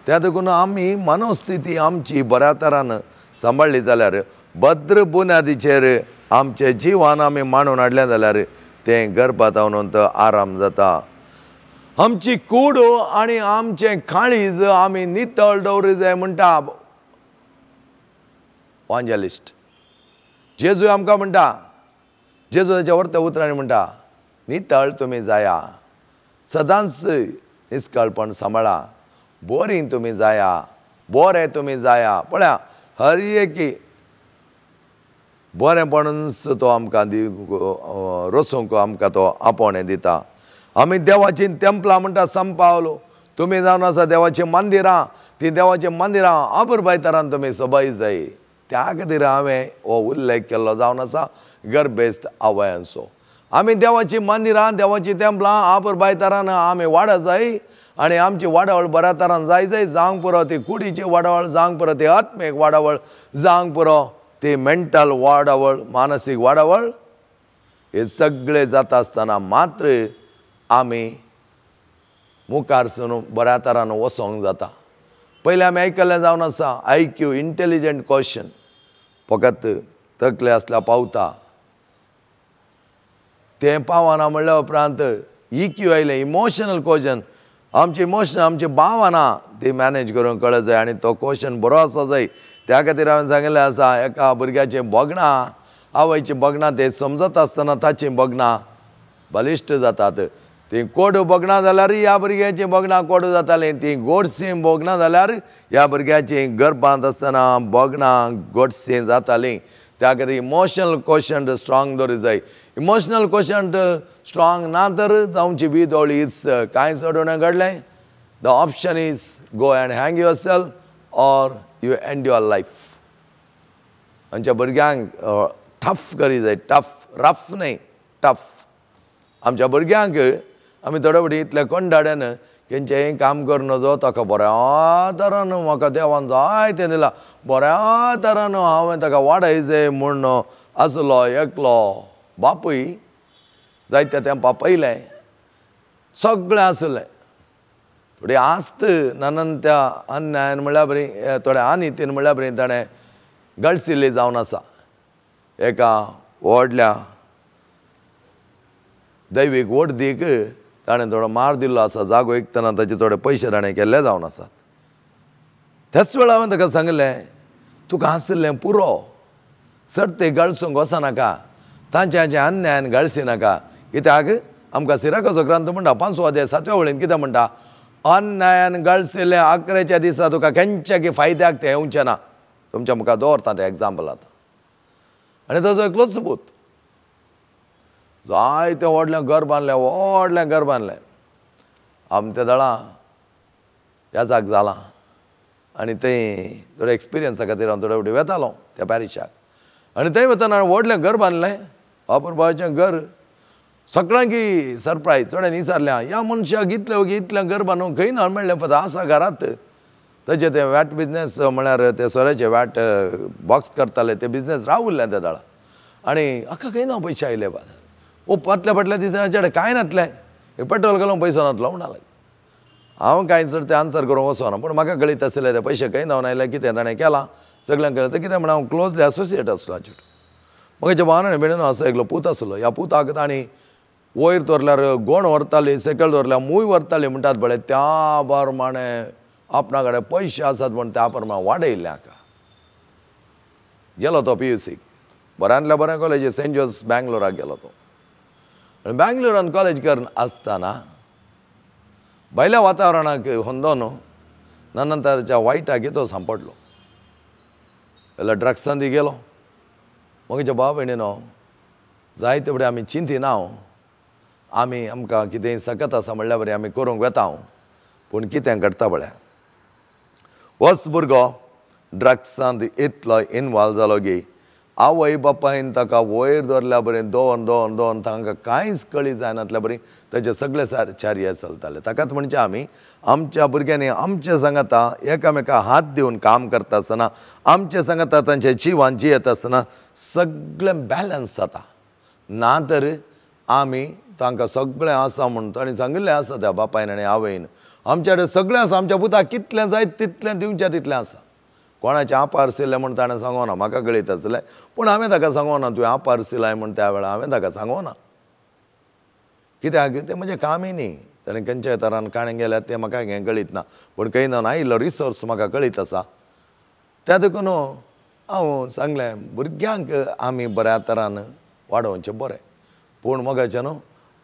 त्या देखून आमी मनोस्थिती आमची बऱ्या तरान सांबाळ्ळी जाल्यार भद्र बुन्यादीचेर आमचें जिवन आमी मांडून हाडलें जाल्यार तें गर्भांत आराम जाता आमची कूड आनी आमचें काळीज आमी नितळ दवरूंक जाय म्हणटा इव्हांजलिस्ट जेजू आमकां म्हणटा जेजू ताच्या व्हरत्या उतरांनी म्हणटा नितळ तुमी जाया सदांच निश्कळपण सांबाळा बोरी तुमी जाया बरे तुमी जाया पळया हर एकी बरेपणूच तो आमकां रोसूंक आमकां तो आपोवणें दिता आमी देवाची तेंपलां म्हणटा संपावलो तुमी जावन आसा देवाचीं मंदिरां ती देवाचीं मंदिरां अपुरबाय तरान तुमी सोबाय जाय त्या खातीर हांवें हो उल्लेख केल्लो जावन आसा गर्भेस्त आवयांचो आमी देवाचीं मंदिरां देवाचीं तेंपलां अपुरबाय तरान आमी वाडत जाय आनी आमची वाडवळ बऱ्या तरान जाय जावंक पुरो ती कुडीची वाडवळ जावंक पुरो ती आत्मीक वाडवळ जावंक पुरो ती मेंटल वाडवळ मानसीक वाडवळ हे सगळें जाता आसतना मात्र आमी मुखारसून बऱ्या तरान वसोंक जाता पयलीं आमी आयकल्लें जावन आसा IQ इंटेलिजंट क्वेश्चन फकत तकले आसल्यार पावता तें पावना म्हणल्या उपरांत EQ आयलें इमोशनल क्वेश्चन आमची इमोशन आमची भावना ती मॅनेज करूंक कळत जाय आनी तो क्वेश्चन बरो आसो जाय त्या खातीर हांवें सांगिल्लें आसा एका भुरग्याचीं बगणां आवयचीं बगणां तें समजत आसतना ताचीं बगणां बलिश्ट जातात ती कोडू बगणां जाल्यार ह्या भुरग्याचीं बगणां कोडू जातालीं ती गोडशीं बगणां जाल्यार ह्या भुरग्याचीं गर्भांत आसतना बगणां गोडशीं जातालीं त्या खातीर इमोशनल क्वेश्चन स्ट्रॉंग दवरूंक जाय इमोशनल क्वेश्चन स्ट्रॉंग ना तर जावची बी दवळी इट्स कांय चडून घडलें the option is go and hang your self or you end your life आमच्या भुरग्यांक टफ करी जाय टफ रफ न्हय टफ आमच्या भुरग्यांक आमी थोडे फावटी इतले कंटाळ्यान खंयचेंय काम करन जो ताका बऱ्या तरान म्हाका देवान जाय तें दिलां बऱ्या तरान हांवें ताका वाडयचें म्हूण आसलो एकलो बापूय जायत्या तेंपा पयलें सगळें आसलें थोडी आस्त नानंत्या अन्यायान म्हणल्यार बरी थोड्या आनितीन म्हणल्यार बरी ताणें गळसिल्ली जावन आसा एका व्हडल्या दैवीक वडदीक ताणें थोडो मार दिल्लो आसा जागो विकतना ताचे थोडे पयशे ताणें केल्ले जावन आसात त्याच वेळा हांवें ताका सांगलें तुका आसलें पुरो सर्ते गळसूंक वचनाका तांचे अन्यायान गळसी नाका कित्याक आमकां सिराकाचो ग्रंथ म्हणटा 5 अध्याय 7 वळीन कितें म्हणटा अन्यायान गळसिल्लें 11 दिसा तुका खंयच्याकी फायद्याक तें येवचें ना तुमच्या मुखार दवरता तें एग्जाम्पल आतां आनी ताचो एकलोच सबूत जायतें व्हडलें घर बांदलें व्हडलें घर बांदलें आमच्या दळां ह्या जाग जालां आनी थंय थोडे एक्सपिरियन्सा खातीर हांव थोडे फावटी वेतालो त्या पॅरिशाक आनी थंय वतना व्हडलें घर बांदलें अपुरबायेचें घर सगळ्यांकी सरप्रायज थोड्यांनी विचारलें ह्या मनशाक इतलें घर बांदूंक खंय ना म्हणलें फक्त आसा घरांत ताचें तें वॅट बिजनेस म्हळ्यार ते सोऱ्याचे वॅट बॉक्स करताले ते बिजनेस रावुल्लें त्या दळा आनी आख्खा खंय ना पयशे आयले बा ओ फाटल्या फाटल्या दिसांचे कांय नातलें पेट्रोल घालूंक पयसो नातलो म्हणा लागलो हांव कांय चड ते आन्सर करूंक वचना पूण म्हाका कळीत आसलें ते पयशे खंय ना आयले कितें ताणें केलां सगळ्यांक कळ्ळें कितें म्हण हांव क्लोजली एसोसिएट आसलो हाचे म्हज्या भावान बिणून असो एकलो पूत आसलो ह्या पुताक तांणी वयर दवरल्यार गोण व्हरताली सकयल दवरल्यार मूय व्हरताली म्हणटात पळय त्या प्रमाणे आपणा कडेन पयशे आसात म्हण त्या प्रमाणे वाडयल्ले हाका गेलो तो PUC बऱ्यांतल्या बऱ्या कॉलेजी सेंट जोसेफ बँगलोराक गेलो तो आनी बँगलोरान कॉलेज करून आसतना भायल्या वातावरणाक होंदोन नंतरच्या वायटाक तो सांपडलो जाल्यार ड्रग्सांनी गेलो म्हज्या भाव भयणीनो जायते फुडें आमी चिंती ना आमी आमकां कितेंय सकत आसा म्हणल्या बरें आमी करूंक वेता पूण कितें घडटा पळय होच भुरगो ड्रग्सांत इतलो इनवॉल्व जालो की आवय बापायन ताका वयर दवरल्या बरें दोन तांकां कांयच कळी जायनातल्या बरी ताचे सगळे चार्य चलताले ताकाच म्हणजे आमी आमच्या भुरग्यांनी आमच्या सांगाता एकामेका हात दिवन काम करता आसतना आमच्या सांगाता तांचें जिवन जियेत आसतना सगळें बॅलन्स जाता ना तर आमी तांकां सगळें आसा म्हणून ताणें सांगिल्लें आसा त्या बापायन आनी आवयन आमच्या कडेन सगळें आसा आमच्या पुताक कितलें जाय तितलें दिवचें तितलें आसा कोणाचें आपारसिल्लें म्हूण ताणें सांगो ना म्हाका कळीत आसलें पूण हांवें ताका सांगो ना तुवें आपारसिलाय म्हूण त्या वेळार हांवें ताका सांगो ना कित्याक तें म्हजें कामय न्ही ताणें खंयच्याय तरान काणें गेल्यार तें म्हाका हें कळीत ना पूण खंय ना इल्लो रिसोर्स म्हाका कळीत आसा त्या देखून हांव सांगलें भुरग्यांक आमी बऱ्या तरान वाडोवचें बरें पूण मोगाचें न्हू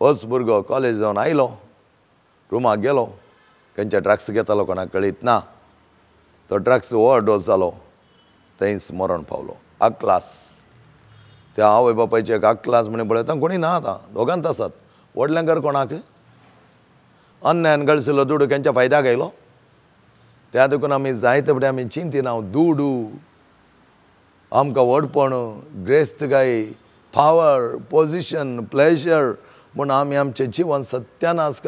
होच भुरगो कॉलेज जावन आयलो रुमाक गेलो खंयचे ड्रग्स घेतालो कोणाक कळीत ना तो ड्रग्स ओवरडोस जालो थंयच मरण पावलो अक्लास त्या आवय बापायचे एक अक्लास म्हणून पळयता कोणी ना आतां दोगांत आसात व्हडल्यांकर कोणाक अन्यान गळसिल्लो दुडू खंयच्या फायद्याक आयलो त्या देखून आमी जायते फुडें आमी चिंतिना दुडू आमकां व्हडपण ग्रेस्तगाय पावर पोजिशन प्लेजर म्हूण आमी आमचें जिवन सत्यानाश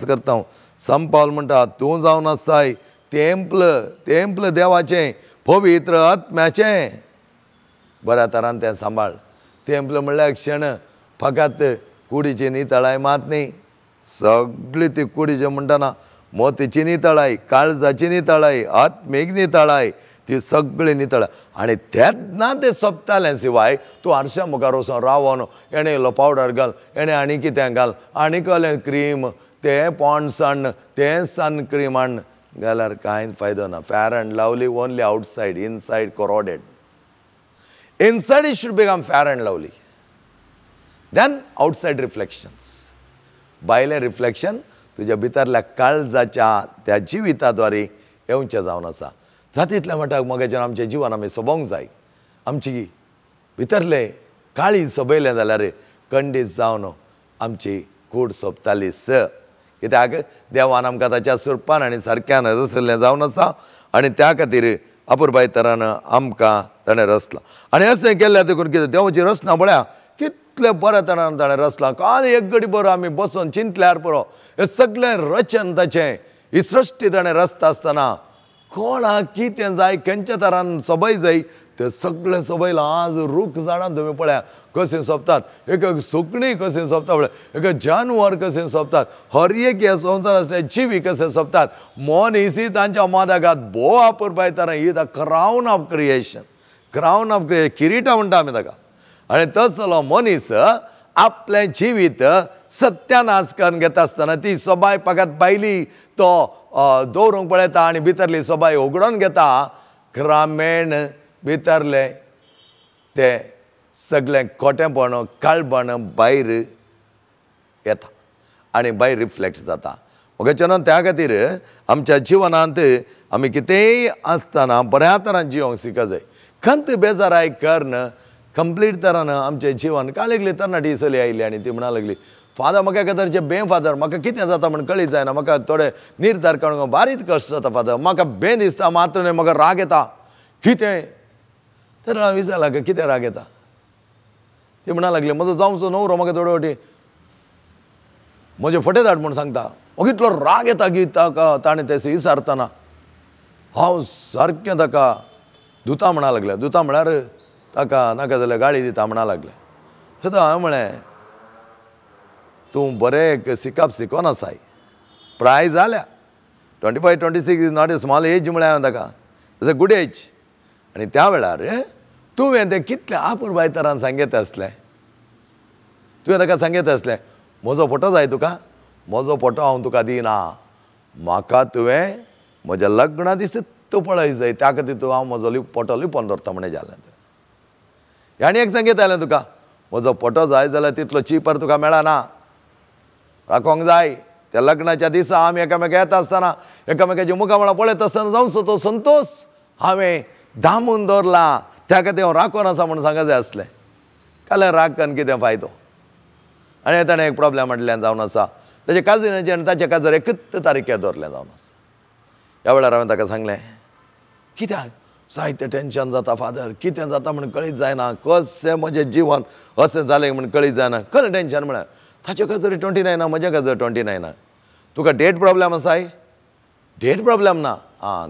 करता संपाल म्हणटा तूं जावन आसाय तेंपल देवाचें पवित्र आत्म्याचें बऱ्या तरान तें सांबाळ तेंपल म्हणल्यार क्षण फकत कुडीची नितळाय मात न्ही सगळी ती कुडीचें म्हणटना मोतीची नितळाय काळजाची नितळाय आत्मीक नितळाय ती सगळी नितळाय आनी तेन्ना तें सोंपतालें शिवाय तूं आरशा मुखार वचून रावोन एणे इल्लो पावडर घाल एणे आनी कितें घाल आनी कसलें क्रीम तें पॉन्ड्स हाड तें सन क्रीम हाड घाल्यार कांय फायदो ना fair and lovely only outside inside corroded inside it should become fair and lovely then outside reflections भायलें रिफ्लेक्शन तुज्या भितरल्या काळजाच्या त्या जिविताद्वारे येवचें जावन आसा जातितल्या मटाक मोगाचेर आमचें जिवन आमी सोबोंक जाय आमची भितरलें काळी सोबयलें जाल्यार खंडीत जावन आमची कूड सोंपताली कित्याक देवान आमकां ताच्या सुरपान आनी सारक्यान रचयल्लें जावन आसा आनी त्या खातीर अपुरबाय तरान आमकां ताणें रचलां आनी अशें केल्ल्या देखून कितें देवाची रचना पळया कितले बऱ्या तरान ताणें रचलां आनी एक घडी बरो आमी बसून चिंतल्यार पुरो हें सगळें रचन ताचें ही सृश्टी ताणें रचता आसतना कोणाक कितें जाय खंयच्या तरान सबय जाय तें सगळें सबयलां आज रूख झाडां तुमी पळया कशें सोंपतात एक सुकणीं कशें सोंपता पळय एक जानवर कशें सोंपतात हर एक ह्या संवसार आसले जिवी कशें सोंपतात मनीस तांच्या मोदकांत भोव अपुरबाय तरान ही द क्रावन ऑफ क्रिएशन किरीटा म्हणटा आमी ताका आनी तसलो मनीस आपलें जिवीत सत्यानाश करून घेता आसतना ती सोबाय फकत भायली तो दवरूंक पळयता आनी भितरली सोबाय उगडोवन घेता क्रामेण भितरलें तें सगळें खोटेपण काळबण भायर येता आनी भायर रिफ्लेक्ट जाता मोगाचेर त्या खातीर आमच्या जिवनांत आमी कितेंय आसतना बऱ्या तरान जिवंक शिकूंक जाय खंत बेजाराय करन कंप्लीट तरान आमचें जिवन काल एकली तरणाटी चली आयली आनी ती म्हणा लागली फादर म्हाका एकादरचे बेफादर म्हाका कितें जाता म्हण कळीत जायना म्हाका थोडे निर्धार करूंक बारीक कश्ट जाता फादर म्हाका बेन दिसता मात्र न्हय म्हाका राग येता कितें तर हांवें विचारलां कितें राग येता ती म्हणा लागली म्हजो जावचो न्हवरो म्हाका थोडे फावटी म्हजे फटे धाड म्हूण सांगता म्हाका इतलो राग येता की ताका ताणें तें विचारतना हांव सारकें ताका दुता म्हणा लागलें दुता म्हळ्यार ताका नाका जाल्यार गाडी दिता म्हणा लागले. थंय हांवें म्हळें तूं बरें शिकप शिकोन आसाय, प्रायज जाल्या 25, 26 is not a small age म्हळें हांवें ताका, इज अ गुड एज. आनी त्या वेळार तुवें तें कितलें आपुरबाय तरान सांगीत आसलें. तुवें ताका सांगीत आसलें म्हजो फोटो जाय तुका, म्हजो फोटो हांव तुका दिना, म्हाका तुवें म्हज्या लग्ना दीस तूं पळय जाय, त्या खातीर तूं हांव म्हजो फोटो लिपोवन दवरता म्हणें जालें. आनी एक सांगीत आयलें तुका म्हजो फोटो जाय जाल्यार तितलो चिपर तुका मेळना, राखोंक जाय. त्या लग्नाच्या दिसा आमी एकामेका येता आसतना एकामेकाची मुखामळां पळयत आसतना जावचो तो संतोश हांवें दामून दवरला, त्या खातीर हांव राखोन आसा म्हणून सांगूंक जाय आसलें. काल्यार राखन कितें फायदो. आनी ताणें एक प्रॉब्लेम म्हटल्यान जावन आसा, ताचे काजिनाचें आनी ताचे काजार एकच तारीखेर दवरलें जावन आसा. ह्या वेळार हांवें ताका सांगलें कित्याक जायतें टेन्शन जाता फादर, कितें जाता म्हण कळीत जायना, कशें म्हजें जिवन अशें जालें म्हण कळीत जायना. खरें टेन्शन म्हळ्यार ताचे काजरी 29 म्हज्या काजर 29. तुका डेट प्रॉब्लेम आसाय? डेट प्रॉब्लेम ना.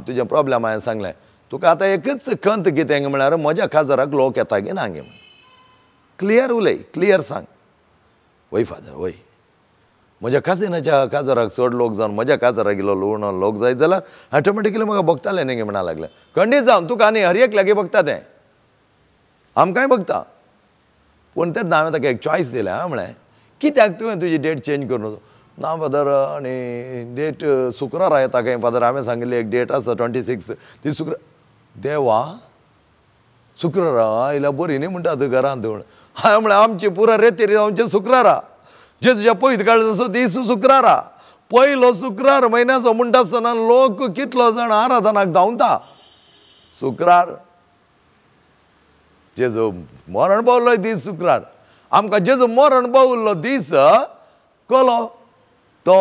तुजें प्रॉब्लेम हांवें सांगलें तुका आतां एकच खंत कितें म्हळ्यार म्हज्या काजराक लोक येता की ना गे म्हण. क्लियर उलय, क्लियर सांग. वय फादर वय, म्हज्या काजिनाच्या काजराक चड लोक जावन म्हज्या काजराक इल्लो लोक जायत जाल्यार ऑटोमॅटिकली म्हाका बघताले न्ही म्हणा लागले. खंडीत जावन तुका आनी हर एक लागीं बघता तें, आमकांय बघता. पूण तेच हांवें ताका एक चॉयस दिलें. हांवें म्हळें कित्याक तुवें तुजी डेट चेंज करून ना फादर, आनी डेट शुक्रारा येता काय फादर. हांवें सांगिल्ली एक डेट आसा 26 ती देवा शुक्रारा आयल्या बरी न्ही म्हणटा तूं घरांत. हांवें म्हळें आमची पुरा रेती आमचे शुक्रारा, जेजूच्या पयत काळजाचो असो दीस शुक्रारा, पयलो शुक्रार म्हयन्याचो म्हणटा आसतना लोक कितलो जाण आराधनाक धांवता. शुक्रार जेजू मरण पावलो दीस शुक्रार. आमकां जेजू मरण पावल्लो दीस कलो तो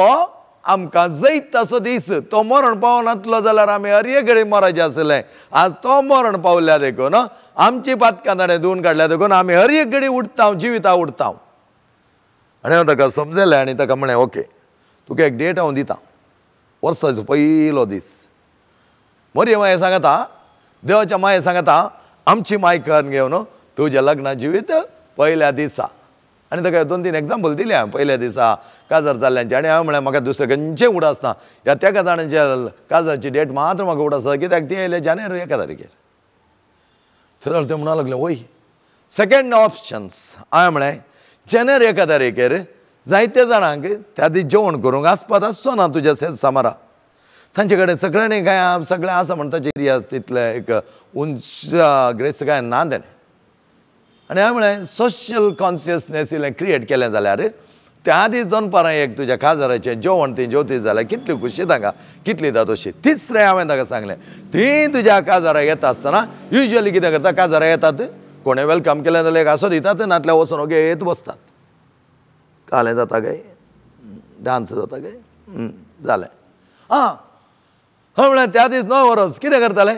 आमकां जैत असो दीस. तो मरण पावनासलो जाल्यार आमी हर एक घडी मराचे आसले. आज तो मरण पावल्या देखून आमची पातकां ताणें धुवन काडल्या देखून आमी हर एक घडी उठता, जिविता उठता. आनी हांवें ताका समजयलें आनी ताका म्हळें ओके तुका एक डेट हांव दितां, वर्साचो पयलो दीस. मरी माये सांगता, देवाच्या माये सांगता आमची मायकन घेवन तुजें लग्ना जिवीत पयल्या दिसा. आनी ताका 2-3 एग्जाम्पल दिले हांवें पयल्या दिसा काजार जाल्ल्यांचे. आनी हांवें म्हळें म्हाका दुसरें खंयचें उडास ना, ह्या त्या जाणांच्या काजारची डेट मात्र म्हाका उडास आसा, कित्याक ती येयले जानेवारी 1 तारखेर. थंय ते म्हणूंक लागले वय सेकेंड ऑप्शन्स. हांवें म्हळें जानेवारी 1 तारखेर जायते जाणांक त्या दीस जेवण करूंक आसपात आसचो ना तुज्या सेज सामारा. तांचे कडेन सगळ्यांनी काय सगळें आसा म्हण ताचे एरिया तितलें एक उंच ग्रेस काय ना तेणें. आनी हांवें म्हळें सोशियल कॉन्शियसनेस इल्लें क्रिएट केलें जाल्यार त्या दीस दनपारां एक तुज्या काजाराचें जेवण ती जेवती जाल्यार कितली खुशी तांकां, कितली तोशी. तिसरें हांवें ताका सांगलें ती तुज्या काजाराक येता आसतना युजली कितें करता, काजारां येतात कोणें वेलकम केलें जाल्यार एक आसो दितात, नाटल्यार वचून ओगे येत बसतात. कालें जाता काय, डान्स जाता काय, जालें. हांवें म्हळें त्या दीस 9 वर्स कितें करताले.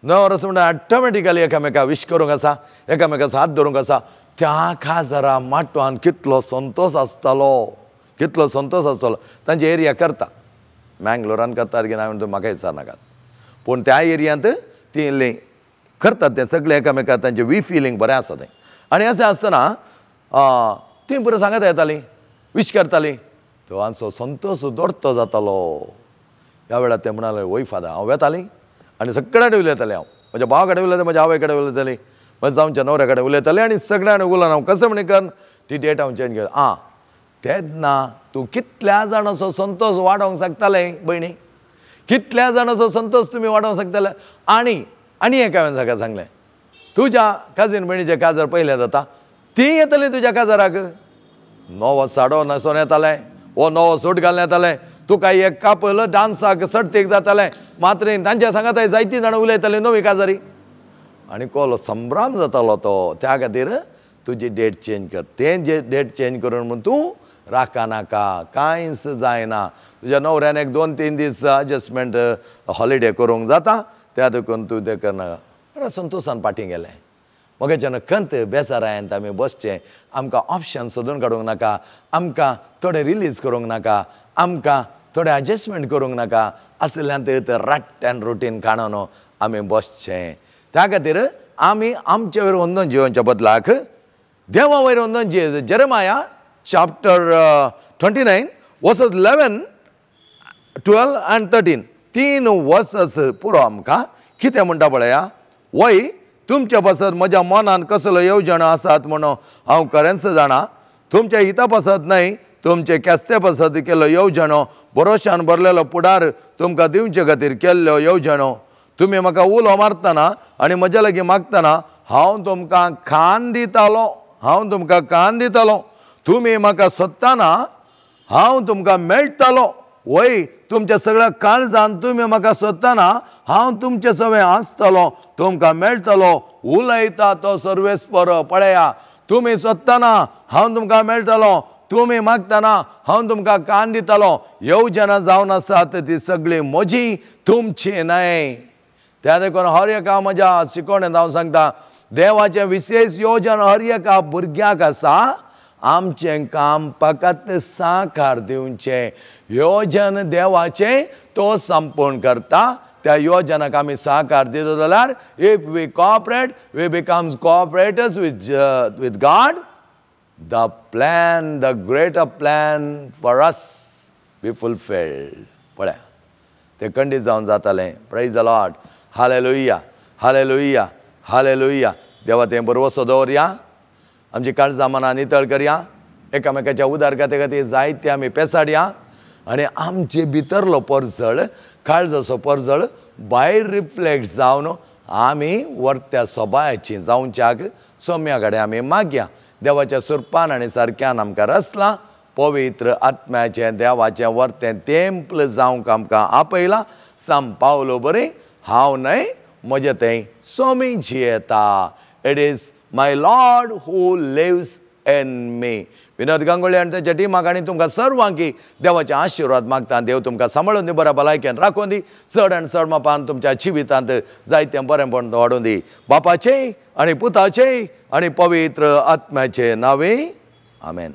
9 वर्स म्हणटा ऑटोमॅटिकली एकामेका विश करूंक आसा, एकामेकाचो हात धरूंक आसा. त्या काजारा माटवान कितलो संतोश आसतालो, कितलो संतोश आसतालो. तांचे एरिया करता, मँगलोरान करतात की ना हांवें म्हाका विचारनाकात, पूण त्या एरियांत ती इल्लीं करतात ते सगळे एकामेका तांचे वी फिलींग बरें आसा थंय. आनी अशें आसतना ती पुरो सांगत येतालीं, विश करतालीं, तो आमचो संतोश उदोडतो जातालो. ह्या वेळार ते म्हणले वय फादर हांव येतालीं आनी सगळ्या कडेन उलयतालें. हांव म्हज्या भावा कडेन उलयतालें, म्हज्या आवय कडेन उलयतालीं, म्हज्या जावच्या न्हवऱ्या कडेन उलयतालें आनी सगळ्यांक उलोवन हांव कशें म्हणी कर ती डेट हांव चेंज कर. तेन्ना तूं कितल्या जाणांचो संतोश वाडोवंक शकतालें भयणी, कितल्या जाणांचो संतोश तुमी वाडोवंक शकताले. आनी एक हांवें ताका सांगलें तुज्या काजीन भयणीचें काजार पयलें जाता, ती येतली तुज्या काजाराक, नवो साडो न्हेसोन येतालें वो नवो सूट घालून येतालें, तुका एक कापल डान्साक सर्तीक जातालें. मात्र तांच्या सांगात जायतीं जाणां उलयतालीं नवी काजारी आनी कोलो संभ्रम जातालो तो. त्या खातीर तुजी डेट चेंज कर. तें जे डेट चेंज करून म्हूण तूं राखा नाका, कांयच जायना. तुज्या न्हवऱ्यान एक 2-3 दीस एडजस्टमेंट हॉलिडे करूंक जाता, त्या देखून तूं तें करनाका. बरें संतोशान फाटीं गेलें. मोगेच्यान खंत बेजारायंत आमी बसचें. आमकां ऑप्शन सोदून काडूंक नाका, आमकां थोडें रिलीज करूंक नाका, आमकां थोडें एडजस्टमेंट करूंक नाका. आसल्यांत रट एंड रुटीन काडून आमी बसचें. त्या खातीर आमी आमचे वयर वंदन जिवोवच्या बदलाक देवा वयर वंदन जिये. जेरेमाया chapter 29 verses 11, 12 and 13 तीन वर्सस पुरो आमकां कितें म्हणटा पळया. वय तुमचे पासत म्हज्या मनान कसलो येवजणो आसात म्हणून हांव खरेंच जाणा. तुमच्या हिता पासत न्हय, तुमचे केस्ते पासत केल्लो येवजणो, भरोशान भरलेलो पुडार तुमकां दिवचे खातीर केल्लो येवजणो. तुमी म्हाका उलो मारतना आनी म्हज्या लागीं मागतना हांव तुमकां खाण दितालो, हांव तुमकां खाण दितालो. तुमी म्हाका सोदतना हांव तुमकां मेळटलो. वय तुमच्या सगळ्या काळजान तुमी म्हाका सोदतना हांव तुमचे सवे आसतलो, तुमकां मेळटलो. उलयता तो सर्वेस्पर. पळया, तुमी सोदतना हांव तुमकां मेळटलो, तुमी मागतना हांव तुमकां कान दितलो. येवजनां जावन आसात ती सगळी म्हजी, तुमची न्हय. त्या देखून हर एका म्हज्या शिकवणेंत हांव सांगता, देवाचें विशेश येवजण हर एका भुरग्याक आसा. आमचें काम फकत साकार दिवचें. येवजन देवाचें तो संपूर्ण करता. त्या योजनाक आमी साकार दिलो जाल्यार if we cooperate, we becomes cooperators with God, the plan, the greater plan for us be fulfilled. पळया, ते खंडीत जावन जातालें. Praise the Lord. Hallelujah, hallelujah, hallelujah. देवा तें बरोवसो दवरया. आमची काळजां मनां नितळ करया. एकामेकाच्या उदारगते खातीर जायते आमी पेसाडया. आनी आमचे भितरलो परजळ, काळजाचो परजळ भायर रिफ्लेक्ट जावन आमी वर्त्या सोबायाची जावच्याक सोम्या कडेन आमी मागया. देवाच्या सुरपान आनी सारक्यान आमकां रचलां. पवित्र आत्म्याचें देवाचें वर्तें तेंप्ल जावंक आमकां आपयलां. साम पावलो बरें, हांव न्हय म्हजें तें सोमी जियेता. It is my Lord who lives in me. Vinod Gangule आनी तेच्या टिमाक आनी तुमकां सर्वांकी देवाचे आशिर्वाद मागता. देव तुमकां सांबाळून दी, बऱ्या भलायकेन राखून दी. चड आनी चड मापान तुमच्या जिवितांत जायतें बरेंपण वाडून दी. बापाचे आनी पुताचे आनी पवित्र आत्म्याचे नांवे. आमेन.